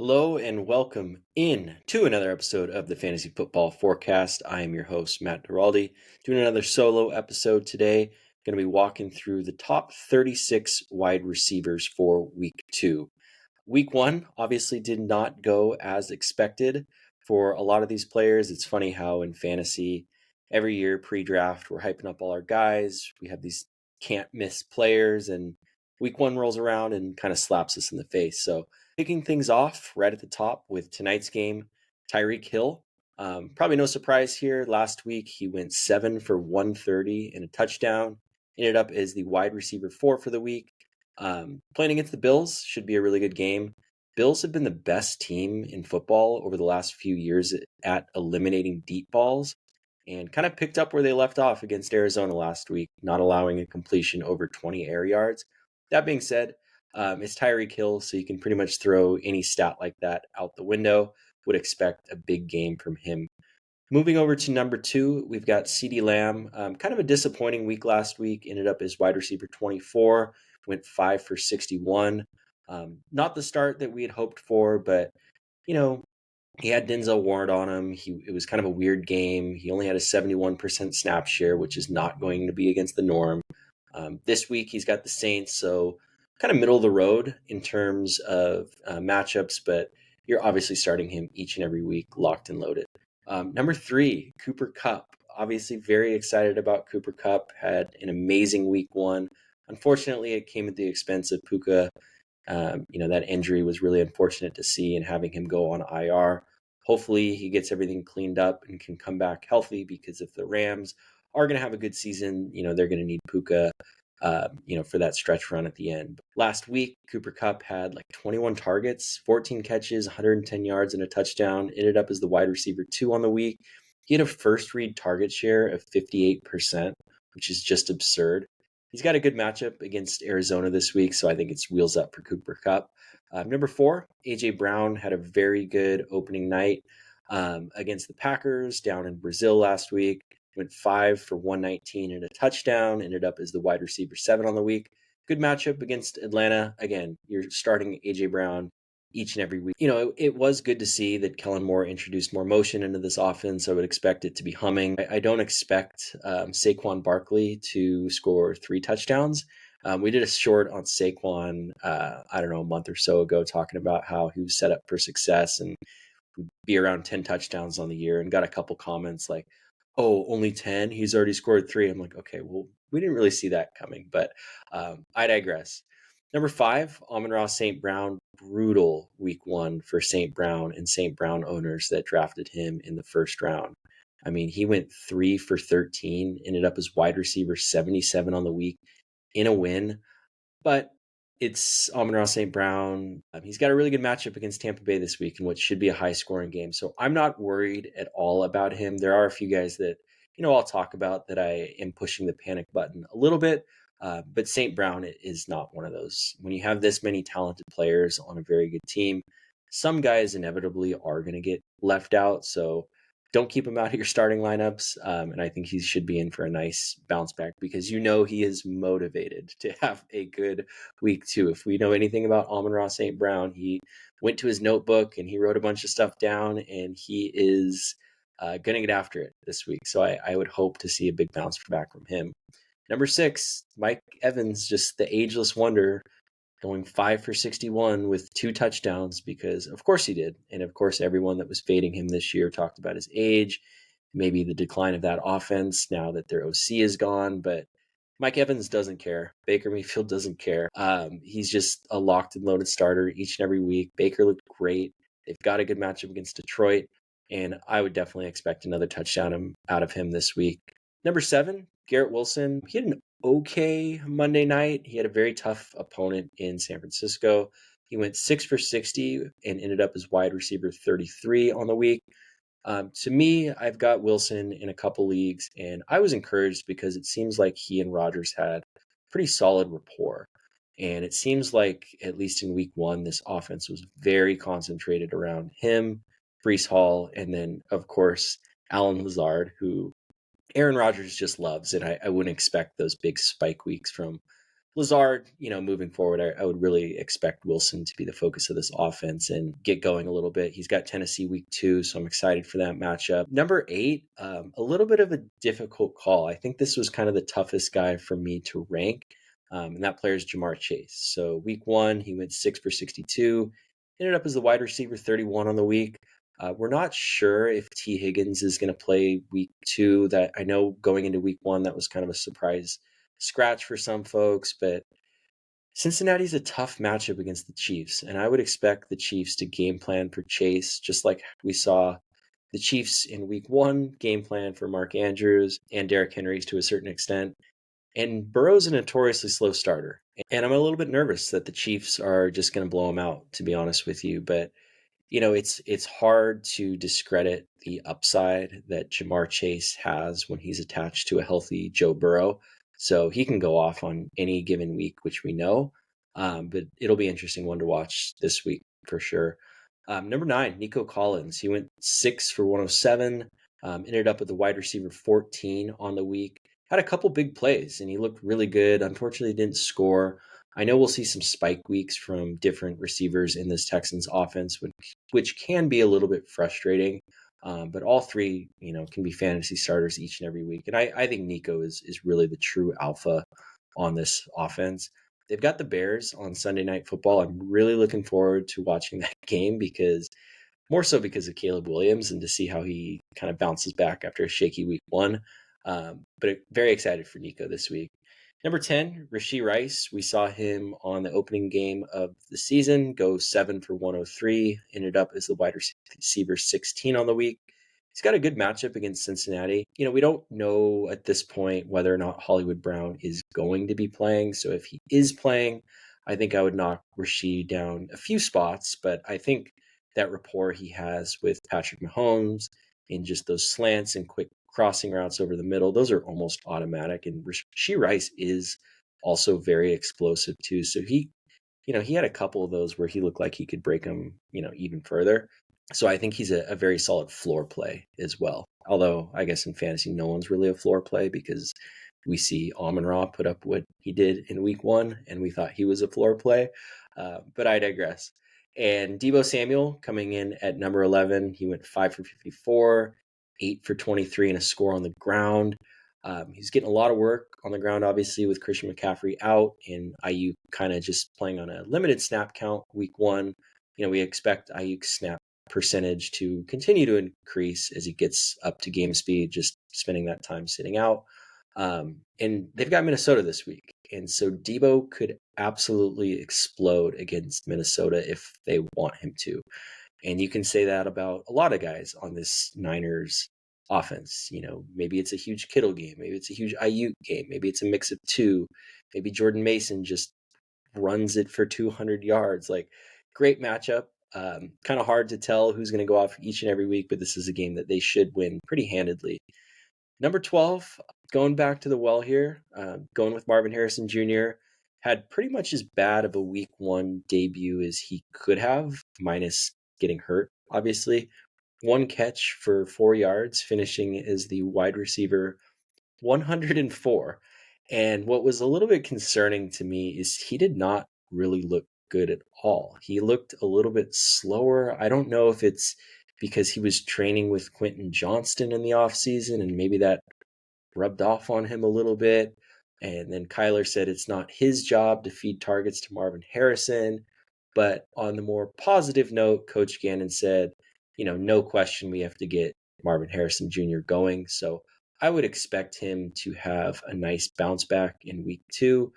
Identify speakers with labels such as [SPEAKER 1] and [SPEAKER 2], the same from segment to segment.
[SPEAKER 1] Hello and welcome in to another episode of the Fantasy Football Forecast. I am your host, Matt Duraldi, doing another solo episode today. Going to be walking through the top 36 wide receivers for week 2. Week 1 obviously did not go as expected for a lot of these players. It's funny how in fantasy, every year pre-draft, we're hyping up all our guys. We have these can't miss players, and week 1 rolls around and kind of slaps us in the face. So kicking things off right at the top with tonight's game, Tyreek Hill. Probably no surprise here. Last week, he went 7 for 130 and a touchdown. Ended up as the wide receiver 4 for the week. Playing against the Bills should be a really good game. Bills have been the best team in football over the last few years at eliminating deep balls and kind of picked up where they left off against Arizona last week, not allowing a completion over 20 air yards. That being said, it's Tyreek Hill, so you can pretty much throw any stat like that out the window. Would expect a big game from him. Moving over to number 2, we've got CeeDee Lamb. Kind of a disappointing week last week. Ended up as wide receiver 24, went 5 for 61. Not the start that we had hoped for, but, you know, he had Denzel Ward on him. It was kind of a weird game. He only had a 71% snap share, which is not going to be against the norm. This week, he's got the Saints, so kind of middle of the road in terms of matchups, but you're obviously starting him each and every week, locked and loaded. Number 3, Cooper Kupp. Obviously, very excited about Cooper Kupp. Had an amazing week 1. Unfortunately, it came at the expense of Puka. That injury was really unfortunate to see, and having him go on IR. Hopefully, he gets everything cleaned up and can come back healthy, because if the Rams are going to have a good season, they're going to need Puka, for that stretch run at the end. Last week, Cooper Kupp had like 21 targets, 14 catches, 110 yards, and a touchdown. Ended up as the wide receiver 2 on the week. He had a first read target share of 58%, which is just absurd. He's got a good matchup against Arizona this week, so I think it's wheels up for Cooper Kupp. Number 4, A.J. Brown had a very good opening night against the Packers down in Brazil last week. Went 5 for 119 and a touchdown. Ended up as the wide receiver 7 on the week. Good matchup against Atlanta. Again, you're starting A.J. Brown each and every week. It was good to see that Kellen Moore introduced more motion into this offense. I would expect it to be humming. I don't expect Saquon Barkley to score 3 touchdowns. We did a short on Saquon, a month or so ago, talking about how he was set up for success and would be around 10 touchdowns on the year, and got a couple comments like, oh, only 10? He's already scored 3. I'm like, okay, well, we didn't really see that coming, but I digress. Number 5, Amon-Ra St. Brown. Brutal week 1 for St. Brown and St. Brown owners that drafted him in the first round. I mean, he went 3 for 13, ended up as wide receiver 77 on the week in a win. But it's Amon-Ra St. Brown. He's got a really good matchup against Tampa Bay this week in what should be a high-scoring game. So I'm not worried at all about him. There are a few guys that, I'll talk about that I am pushing the panic button a little bit. But St. Brown is not one of those. When you have this many talented players on a very good team, some guys inevitably are going to get left out. So don't keep him out of your starting lineups. And I think he should be in for a nice bounce back, because he is motivated to have a good week 2. If we know anything about Amon-Ra St. Brown, he went to his notebook and he wrote a bunch of stuff down, and he is going to get after it this week. So I would hope to see a big bounce back from him. Number 6, Mike Evans, just the ageless wonder, going 5 for 61 with 2 touchdowns, because of course he did. And of course, everyone that was fading him this year talked about his age, maybe the decline of that offense now that their OC is gone. But Mike Evans doesn't care. Baker Mayfield doesn't care. He's just a locked and loaded starter each and every week. Baker looked great. They've got a good matchup against Detroit, and I would definitely expect another touchdown out of him this week. Number 7, Garrett Wilson. He had an okay Monday night. He had a very tough opponent in San Francisco. He went 6 for 60 and ended up as wide receiver 33 on the week. To me, I've got Wilson in a couple leagues, and I was encouraged because it seems like he and Rodgers had pretty solid rapport. And it seems like, at least in week 1, this offense was very concentrated around him, Breece Hall, and then, of course, Alan Lazard, who Aaron Rodgers just loves, and I wouldn't expect those big spike weeks from Lazard, moving forward, I would really expect Wilson to be the focus of this offense and get going a little bit. He's got Tennessee week 2, so I'm excited for that matchup. Number 8, a little bit of a difficult call. I think this was kind of the toughest guy for me to rank, and that player is Jamar Chase. So week 1, he went 6 for 62, ended up as the wide receiver 31 on the week. We're not sure if T. Higgins is going to play week 2. That I know going into week 1, that was kind of a surprise scratch for some folks, but Cincinnati's a tough matchup against the Chiefs, and I would expect the Chiefs to game plan for Chase, just like we saw the Chiefs in week 1 game plan for Mark Andrews and Derrick Henry to a certain extent. And Burrow's a notoriously slow starter, and I'm a little bit nervous that the Chiefs are just going to blow him out, to be honest with you. But it's hard to discredit the upside that Jamar Chase has when he's attached to a healthy Joe Burrow. So he can go off on any given week, which we know. But it'll be an interesting one to watch this week for sure. Number 9, Nico Collins. He went 6 for 107, ended up with the wide receiver 14 on the week. Had a couple big plays, and he looked really good. Unfortunately, didn't score. I know we'll see some spike weeks from different receivers in this Texans offense, which can be a little bit frustrating. But all three, can be fantasy starters each and every week. And I think Nico is really the true alpha on this offense. They've got the Bears on Sunday Night Football. I'm really looking forward to watching that game more so because of Caleb Williams and to see how he kind of bounces back after a shaky week 1. But very excited for Nico this week. Number 10, Rashee Rice. We saw him on the opening game of the season go 7 for 103, ended up as the wide receiver 16 on the week. He's got a good matchup against Cincinnati. We don't know at this point whether or not Hollywood Brown is going to be playing. So if he is playing, I think I would knock Rashee down a few spots. But I think that rapport he has with Patrick Mahomes in just those slants and quick crossing routes over the middle, those are almost automatic. And Rashee Rice is also very explosive too. So he had a couple of those where he looked like he could break them, even further. So I think he's a very solid floor play as well. Although I guess in fantasy, no one's really a floor play because we see Amon-Ra put up what he did in week 1, and we thought he was a floor play. But I digress. And Deebo Samuel coming in at number 11. He went 5 for 54, 8 for 23, and a score on the ground. He's getting a lot of work on the ground, obviously, with Christian McCaffrey out and Aiyuk kind of just playing on a limited snap count week 1. We expect Aiyuk's snap percentage to continue to increase as he gets up to game speed, just spending that time sitting out. And they've got Minnesota this week. And so Deebo could absolutely explode against Minnesota if they want him to. And you can say that about a lot of guys on this Niners offense. Maybe it's a huge Kittle game. Maybe it's a huge Aiyuk game. Maybe it's a mix of two. Maybe Jordan Mason just runs it for 200 yards. Like, great matchup. Kind of hard to tell who's going to go off each and every week, but this is a game that they should win pretty handedly. Number 12, going back to the well here, going with Marvin Harrison Jr., had pretty much as bad of a week 1 debut as he could have, minus getting hurt, obviously. 1 catch for 4 yards, finishing as the wide receiver 104. And what was a little bit concerning to me is he did not really look good at all. He looked a little bit slower. I don't know if it's because he was training with Quentin Johnston in the offseason and maybe that rubbed off on him a little bit. And then Kyler said it's not his job to feed targets to Marvin Harrison. But on the more positive note, Coach Gannon said, no question we have to get Marvin Harrison Jr. going. So I would expect him to have a nice bounce back in week 2.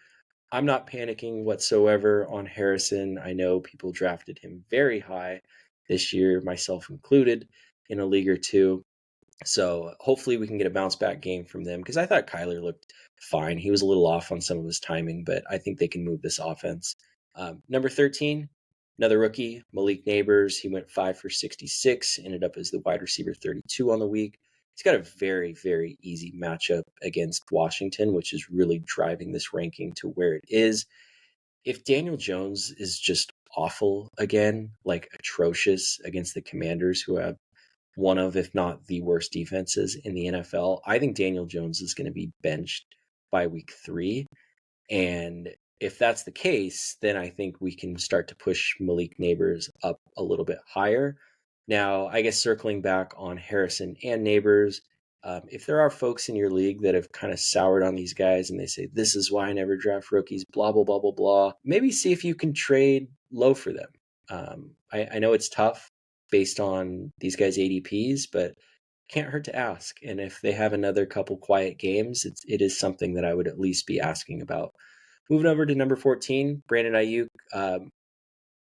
[SPEAKER 1] I'm not panicking whatsoever on Harrison. I know people drafted him very high this year, myself included, in a league or two. So hopefully we can get a bounce back game from them because I thought Kyler looked fine. He was a little off on some of his timing, but I think they can move this offense. Number 13, another rookie, Malik Nabers. He went 5 for 66, ended up as the wide receiver 32 on the week. He's got a very, very easy matchup against Washington, which is really driving this ranking to where it is. If Daniel Jones is just awful again, like atrocious against the Commanders, who have one of, if not the worst defenses in the NFL, I think Daniel Jones is going to be benched by week 3. And if that's the case, then I think we can start to push Malik Nabers up a little bit higher. Now, I guess circling back on Harrison and Nabers, if there are folks in your league that have kind of soured on these guys and they say, this is why I never draft rookies, blah, blah, blah, blah, blah, maybe see if you can trade low for them. I know it's tough based on these guys' ADPs, but can't hurt to ask. And if they have another couple quiet games, it is something that I would at least be asking about. Moving over to number 14, Brandon Aiyuk.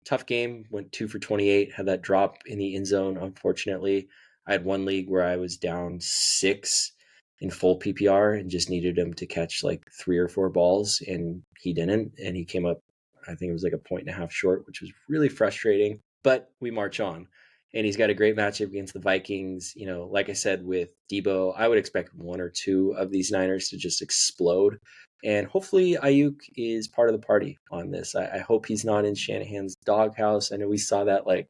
[SPEAKER 1] Tough game, went 2 for 28, had that drop in the end zone, unfortunately. I had one league where I was down 6 in full PPR and just needed him to catch like 3 or 4 balls, and he didn't. And he came up, I think it was like a 1.5 short, which was really frustrating. But we march on. And he's got a great matchup against the Vikings. You know, like I said, with Deebo, I would expect 1 or 2 of these Niners to just explode. And hopefully Aiyuk is part of the party on this. I hope he's not in Shanahan's doghouse. I know we saw that that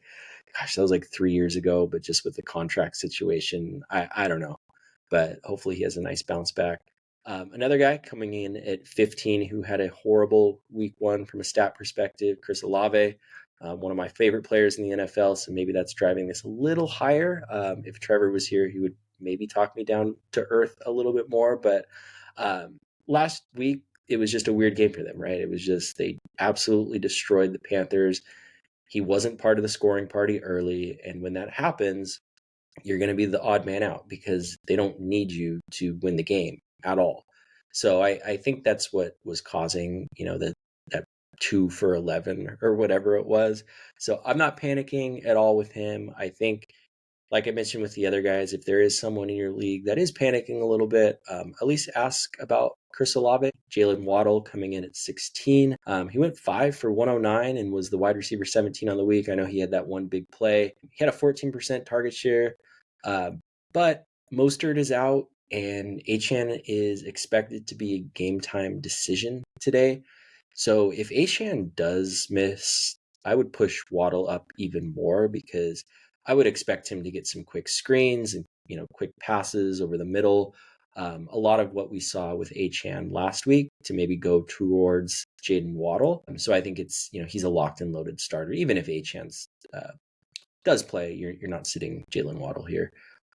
[SPEAKER 1] was like 3 years ago, but just with the contract situation, I don't know. But hopefully he has a nice bounce back. Another guy coming in at 15 who had a horrible week 1 from a stat perspective, Chris Olave. One of my favorite players in the NFL, so maybe that's driving this a little higher. If Trevor was here, he would maybe talk me down to earth a little bit more. But last week, it was just a weird game for them, right? It was just they absolutely destroyed the Panthers. He wasn't part of the scoring party early, and when that happens, you're going to be the odd man out because they don't need you to win the game at all. So I think that's what was causing, that 2 for 11 or whatever it was. So I'm not panicking at all with him. I think, like I mentioned with the other guys, if there is someone in your league that is panicking a little bit, at least ask about Chris Olave. Jalen Waddle coming in at 16. He went 5 for 109 and was the wide receiver 17 on the week. I know he had that one big play. He had a 14% target share, but Mostert is out and Achane is expected to be a game time decision today. So if Achane does miss, I would push Waddle up even more because I would expect him to get some quick screens and quick passes over the middle. A lot of what we saw with Achane last week to maybe go towards Jaden Waddle. So I think it's he's a locked and loaded starter. Even if Achane does play, you're not sitting Jalen Waddle here.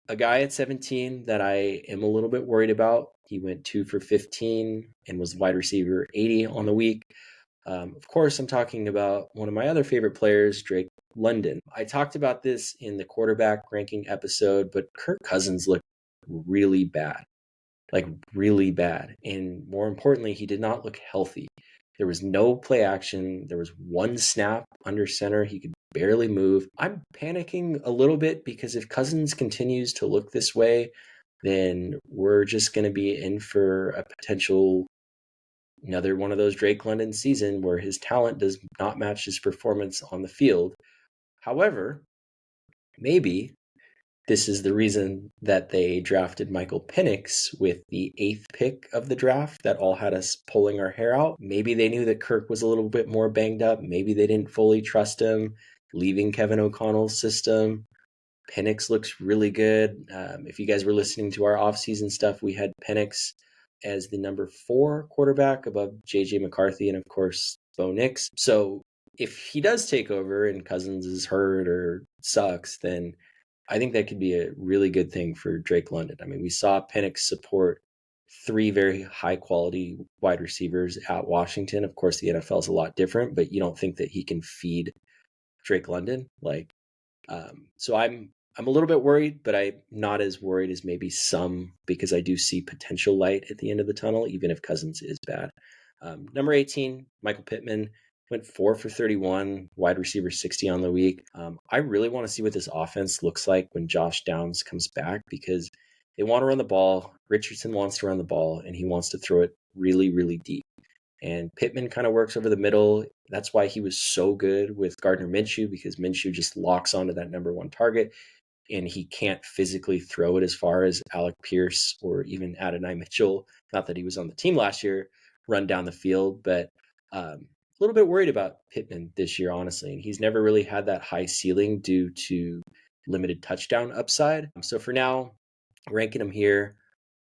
[SPEAKER 1] A guy at 17 that I am a little bit worried about. He went 2 for 15 and was wide receiver 80 on the week. Of course, I'm talking about one of my other favorite players, Drake London. I talked about this in the quarterback ranking episode, but Kirk Cousins looked really bad, like really bad. And more importantly, he did not look healthy. There was no play action. There was one snap under center. He could barely move. I'm panicking a little bit because if Cousins continues to look this way, then we're just going to be in for a potential another one of those Drake London season where his talent does not match his performance on the field. However, maybe this is the reason that they drafted Michael Penix with the 8th pick of the draft that all had us pulling our hair out. Maybe they knew that Kirk was a little bit more banged up. Maybe they didn't fully trust him, leaving Kevin O'Connell's system. Penix looks really good. If you guys were listening to our offseason stuff, we had Penix as the number 4 quarterback above JJ McCarthy and, of course, Bo Nix. So if he does take over and Cousins is hurt or sucks, then I think that could be a really good thing for Drake London. I mean, we saw Penix support 3 very high-quality wide receivers at Washington. Of course, the NFL is a lot different, but you don't think that he can feed Drake London? So I'm a little bit worried, but I'm not as worried as maybe some because I do see potential light at the end of the tunnel, even if Cousins is bad. Number 18, Michael Pittman went 4 for 31, wide receiver 60 on the week. I really want to see what this offense looks like when Josh Downs comes back because they want to run the ball. Richardson wants to run the ball, and he wants to throw it really, really deep. And Pittman kind of works over the middle. That's why he was so good with Gardner Minshew because Minshew just locks onto that number 1 target and he can't physically throw it as far as Alec Pierce or even Adonai Mitchell. Not that he was on the team last year, run down the field, but a little bit worried about Pittman this year, honestly. And he's never really had that high ceiling due to limited touchdown upside. So for now, ranking him here.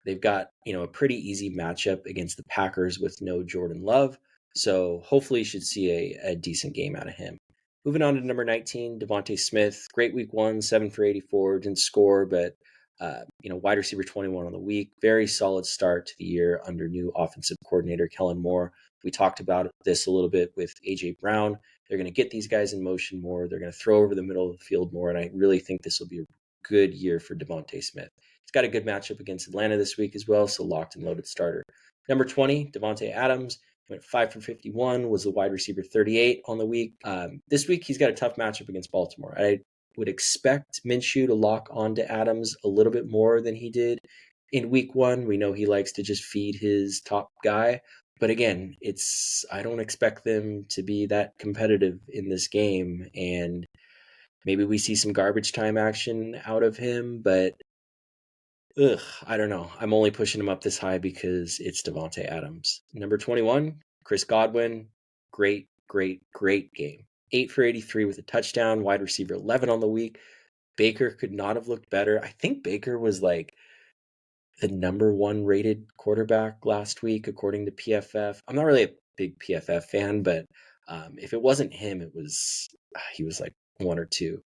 [SPEAKER 1] They've got, a pretty easy matchup against the Packers with no Jordan Love. So hopefully you should see a decent game out of him. Moving on to number 19, Devontae Smith. Great week 1, 7 for 84. Didn't score, but wide receiver 21 on the week. Very solid start to the year under new offensive coordinator Kellen Moore. We talked about this a little bit with A.J. Brown. They're going to get these guys in motion more. They're going to throw over the middle of the field more, and I really think this will be a good year for Devontae Smith. He's got a good matchup against Atlanta this week as well, so locked and loaded starter. Number 20, Devontae Adams. Went 5 for 51, was the wide receiver 38 on the week. This week, he's got a tough matchup against Baltimore. I would expect Minshew to lock onto Adams a little bit more than he did in week 1. We know he likes to just feed his top guy. But again, I don't expect them to be that competitive in this game. And maybe we see some garbage time action out of him, but I don't know. I'm only pushing him up this high because it's Devontae Adams. Number 21, Chris Godwin. Great game. 8 for 83 with a touchdown, wide receiver 11 on the week. Baker could not have looked better. I think Baker was like the number 1 rated quarterback last week, according to PFF. I'm not really a big PFF fan, but if it wasn't him, he was like 1 or 2.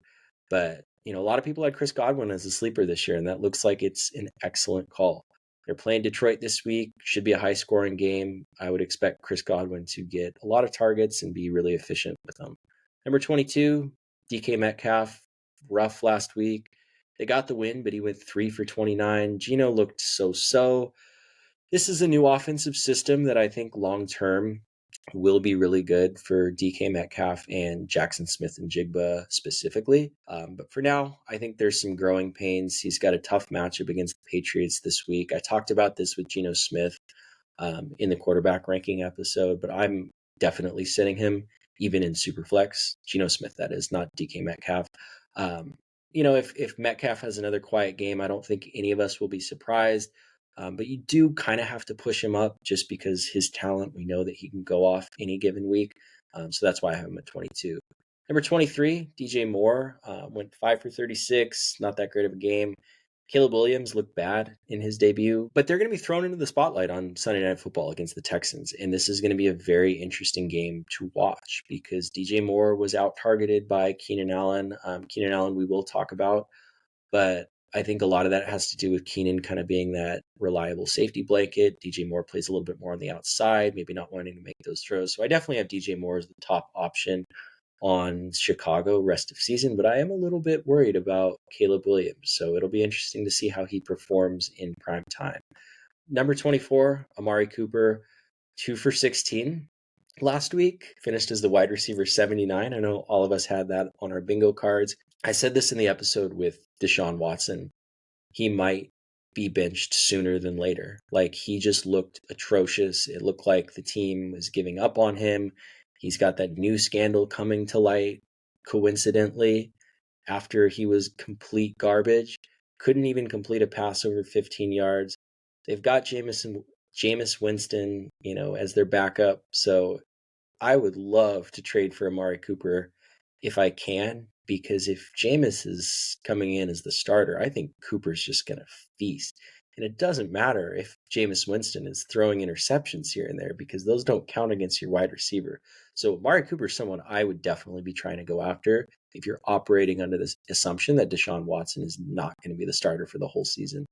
[SPEAKER 1] But a lot of people had Chris Godwin as a sleeper this year, and that looks like it's an excellent call. They're playing Detroit this week. Should be a high-scoring game. I would expect Chris Godwin to get a lot of targets and be really efficient with them. Number 22, DK Metcalf. Rough last week. They got the win, but he went 3 for 29. Geno looked so-so. This is a new offensive system that I think long-term will be really good for DK Metcalf and Jackson Smith-Njigba specifically. But for now, I think there's some growing pains. He's got a tough matchup against the Patriots this week. I talked about this with Geno Smith in the quarterback ranking episode, but I'm definitely sitting him even in Superflex. Geno Smith, that is, not DK Metcalf. If Metcalf has another quiet game, I don't think any of us will be surprised. But you do kind of have to push him up just because his talent, we know that he can go off any given week. So that's why I have him at 22. Number 23, DJ Moore, went 5 for 36. Not that great of a game. Caleb Williams looked bad in his debut, but they're going to be thrown into the spotlight on Sunday Night Football against the Texans. And this is going to be a very interesting game to watch because DJ Moore was out targeted by Keenan Allen. Keenan Allen, we will talk about, but I think a lot of that has to do with Keenan kind of being that reliable safety blanket. DJ Moore plays a little bit more on the outside, maybe not wanting to make those throws. So I definitely have DJ Moore as the top option on Chicago rest of season, but I am a little bit worried about Caleb Williams. So it'll be interesting to see how he performs in prime time. Number 24, Amari Cooper, 2 for 16 last week, finished as the wide receiver 79. I know all of us had that on our bingo cards. I said this in the episode with Deshaun Watson. He might be benched sooner than later. Like, he just looked atrocious. It looked like the team was giving up on him. He's got that new scandal coming to light, coincidentally, after he was complete garbage. Couldn't even complete a pass over 15 yards. They've got Jameis Winston, as their backup. So I would love to trade for Amari Cooper if I can, because if Jameis is coming in as the starter, I think Cooper's just going to feast. And it doesn't matter if Jameis Winston is throwing interceptions here and there, because those don't count against your wide receiver. So Amari Cooper is someone I would definitely be trying to go after if you're operating under this assumption that Deshaun Watson is not going to be the starter for the whole season.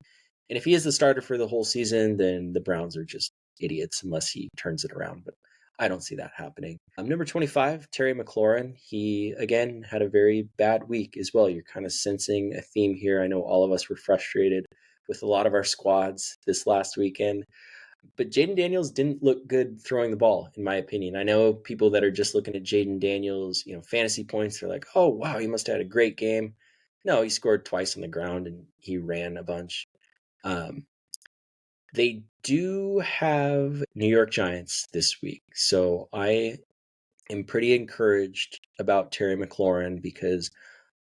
[SPEAKER 1] And if he is the starter for the whole season, then the Browns are just idiots unless he turns it around. But I don't see that happening. Number 25, Terry McLaurin. He, again, had a very bad week as well. You're kind of sensing a theme here. I know all of us were frustrated with a lot of our squads this last weekend. But Jaden Daniels didn't look good throwing the ball, in my opinion. I know people that are just looking at Jaden Daniels, fantasy points, they're like, oh, wow, he must have had a great game. No, he scored twice on the ground and he ran a bunch. They do have New York Giants this week. So I am pretty encouraged about Terry McLaurin because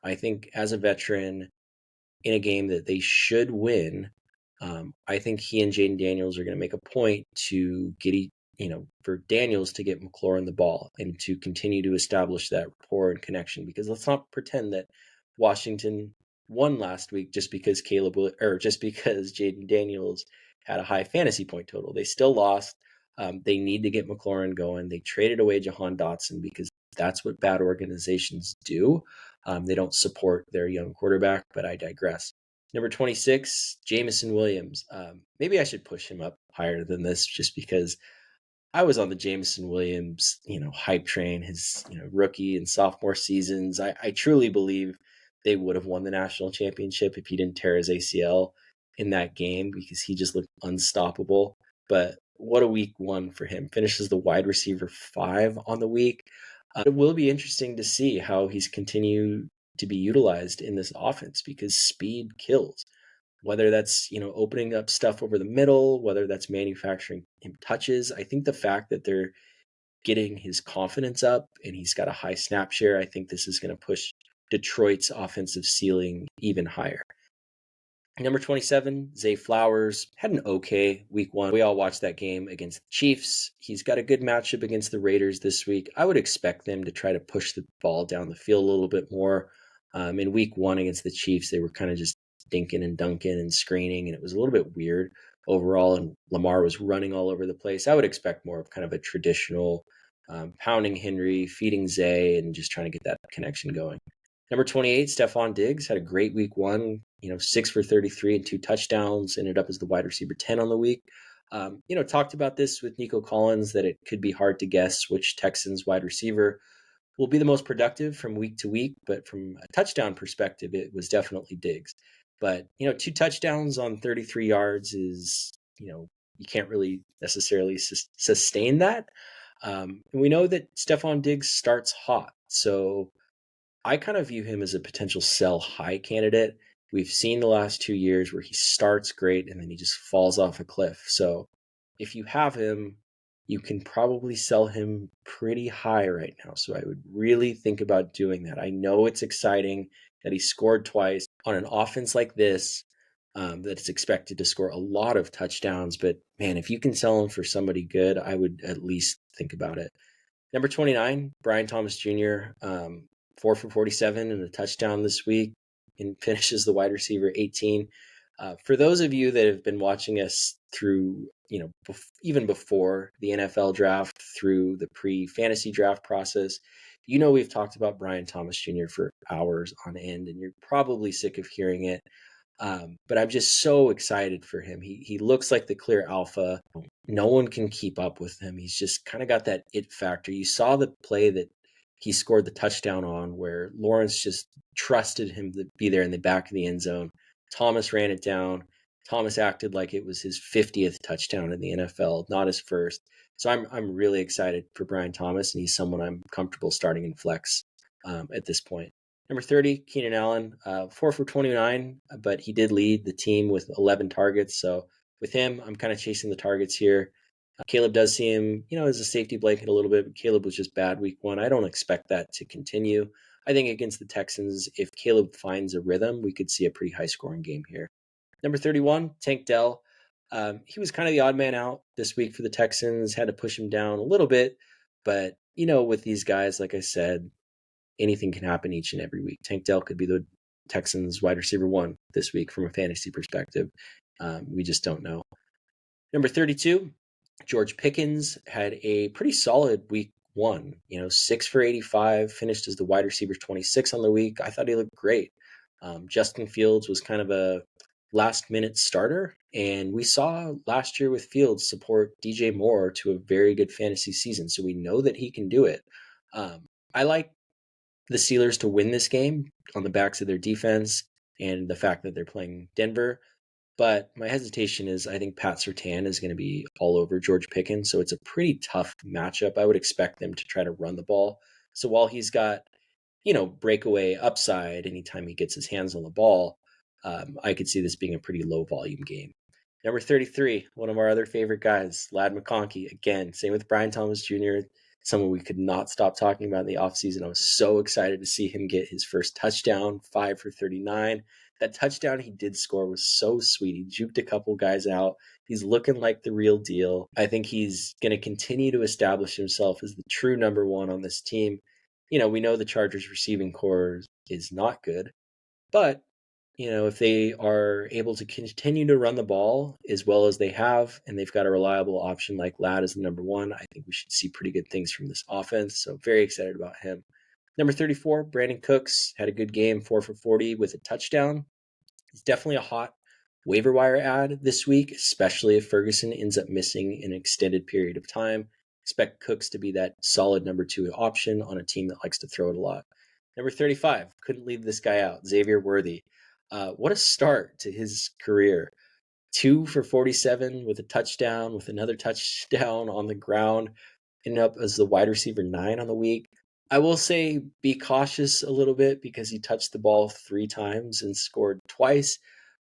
[SPEAKER 1] I think as a veteran in a game that they should win, I think he and Jaden Daniels are going to make a point to for Daniels to get McLaurin the ball and to continue to establish that rapport and connection. Because let's not pretend that Washington won last week just because Jaden Daniels had a high fantasy point total. They still lost. They need to get McLaurin going. They traded away Jahan Dotson because that's what bad organizations do. They don't support their young quarterback, but I digress. Number 26, Jameson Williams. Maybe I should push him up higher than this just because I was on the Jameson Williams, hype train, his, rookie and sophomore seasons. I truly believe they would have won the national championship if he didn't tear his ACL in that game because he just looked unstoppable. But what a week one for him. Finishes the wide receiver 5 on the week. It will be interesting to see how he's continued to be utilized in this offense because speed kills. Whether that's, opening up stuff over the middle, whether that's manufacturing him touches. I think the fact that they're getting his confidence up and he's got a high snap share, I think this is going to push Detroit's offensive ceiling even higher. Number 27, Zay Flowers, had an okay week 1. We all watched that game against the Chiefs. He's got a good matchup against the Raiders this week. I would expect them to try to push the ball down the field a little bit more. In week 1 against the Chiefs, they were kind of just dinking and dunking and screening, and it was a little bit weird overall, and Lamar was running all over the place. I would expect more of kind of a traditional pounding Henry, feeding Zay, and just trying to get that connection going. Number 28, Stephon Diggs, had a great week 1, 6 for 33 and 2 touchdowns, ended up as the wide receiver 10 on the week. Talked about this with Nico Collins that it could be hard to guess which Texans wide receiver will be the most productive from week to week, but from a touchdown perspective, it was definitely Diggs. But, 2 touchdowns on 33 yards is, you can't really necessarily sustain that. And we know that Stephon Diggs starts hot. So I kind of view him as a potential sell high candidate. We've seen the last 2 years where he starts great and then he just falls off a cliff. So if you have him, you can probably sell him pretty high right now. So I would really think about doing that. I know it's exciting that he scored twice on an offense like this, that is expected to score a lot of touchdowns. But man, if you can sell him for somebody good, I would at least think about it. Number 29, Brian Thomas Jr., 4 for 47 and a touchdown this week and finishes the wide receiver 18. For those of you that have been watching us through, even before the NFL draft, through the pre-fantasy draft process, we've talked about Brian Thomas Jr. for hours on end, and you're probably sick of hearing it. But I'm just so excited for him. He looks like the clear alpha. No one can keep up with him. He's just kind of got that it factor. You saw the play that he scored the touchdown on where Lawrence just trusted him to be there in the back of the end zone. Thomas ran it down. Thomas acted like it was his 50th touchdown in the NFL, not his first. So I'm really excited for Brian Thomas, and he's someone I'm comfortable starting in flex at this point. Number 30, Keenan Allen, 4 for 29, but he did lead the team with 11 targets. So with him, I'm kind of chasing the targets here. Caleb does see him, as a safety blanket a little bit, but Caleb was just bad week 1. I don't expect that to continue. I think against the Texans, if Caleb finds a rhythm, we could see a pretty high scoring game here. Number 31, Tank Dell. He was kind of the odd man out this week for the Texans, had to push him down a little bit. But, with these guys, like I said, anything can happen each and every week. Tank Dell could be the Texans wide receiver 1 this week from a fantasy perspective. We just don't know. Number 32, George Pickens had a pretty solid week 1, 6 for 85, finished as the wide receiver 26 on the week. I thought he looked great. Justin Fields was kind of a last minute starter, and we saw last year with Fields support DJ Moore to a very good fantasy season. So we know that he can do it. I like the Steelers to win this game on the backs of their defense and the fact that they're playing Denver. But my hesitation is I think Pat Surtain is going to be all over George Pickens. So it's a pretty tough matchup. I would expect them to try to run the ball. So while he's got, breakaway upside anytime he gets his hands on the ball, I could see this being a pretty low volume game. Number 33, one of our other favorite guys, Ladd McConkey. Again, same with Brian Thomas Jr., someone we could not stop talking about in the offseason. I was so excited to see him get his first touchdown, 5 for 39. That touchdown he did score was so sweet. He juked a couple guys out. He's looking like the real deal. I think he's going to continue to establish himself as the true number 1 on this team. We know the Chargers receiving core is not good, but if they are able to continue to run the ball as well as they have, and they've got a reliable option like Ladd as the number one, I think we should see pretty good things from this offense. So very excited about him. Number 34, Brandon Cooks had a good game, 4 for 40 with a touchdown. He's definitely a hot waiver wire ad this week, especially if Ferguson ends up missing an extended period of time. Expect Cooks to be that solid number 2 option on a team that likes to throw it a lot. Number 35, couldn't leave this guy out, Xavier Worthy. What a start to his career. 2 for 47 with a touchdown, with another touchdown on the ground. Ended up as the wide receiver 9 on the week. I will say be cautious a little bit because he touched the ball 3 times and scored twice.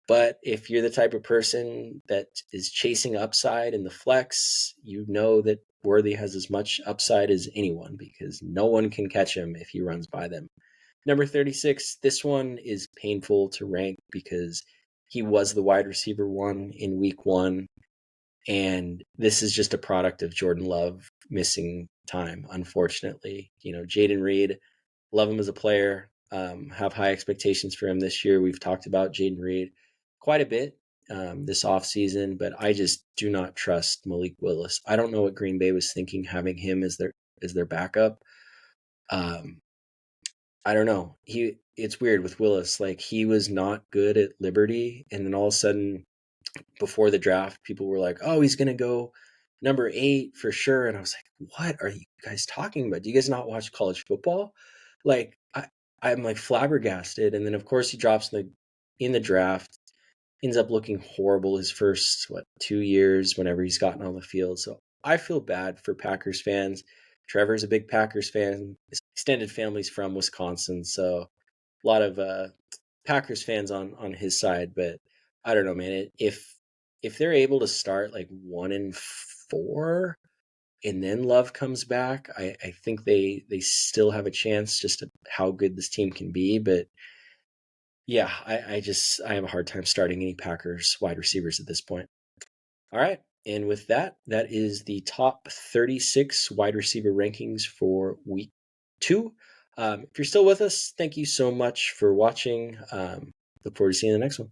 [SPEAKER 1] But if you're the type of person that is chasing upside in the flex, you know that Worthy has as much upside as anyone because no one can catch him if he runs by them. Number 36, this one is painful to rank because he was the wide receiver 1 in week 1. And this is just a product of Jordan Love missing time, unfortunately. Jaden Reed, love him as a player, have high expectations for him this year. We've talked about Jaden Reed quite a bit this offseason, but I just do not trust Malik Willis. I don't know what Green Bay was thinking having him as their backup. I don't know. It's weird with Willis. Like, he was not good at Liberty, and then all of a sudden before the draft, people were like, oh, he's going to go number 8 for sure. And I was like, what are you guys talking about? Do you guys not watch college football? Like, I'm like flabbergasted. And then of course he drops in the draft, ends up looking horrible his first, 2 years whenever he's gotten on the field. So I feel bad for Packers fans. Trevor's a big Packers fan. His extended family's from Wisconsin. So a lot of Packers fans on his side, but I don't know, man. If they're able to start like 1-4 and then Love comes back, I think they still have a chance just to how good this team can be. But yeah, I have a hard time starting any Packers wide receivers at this point. All right. And with that is the top 36 wide receiver rankings for week 2. If you're still with us, thank you so much for watching. Look forward to seeing you in the next one.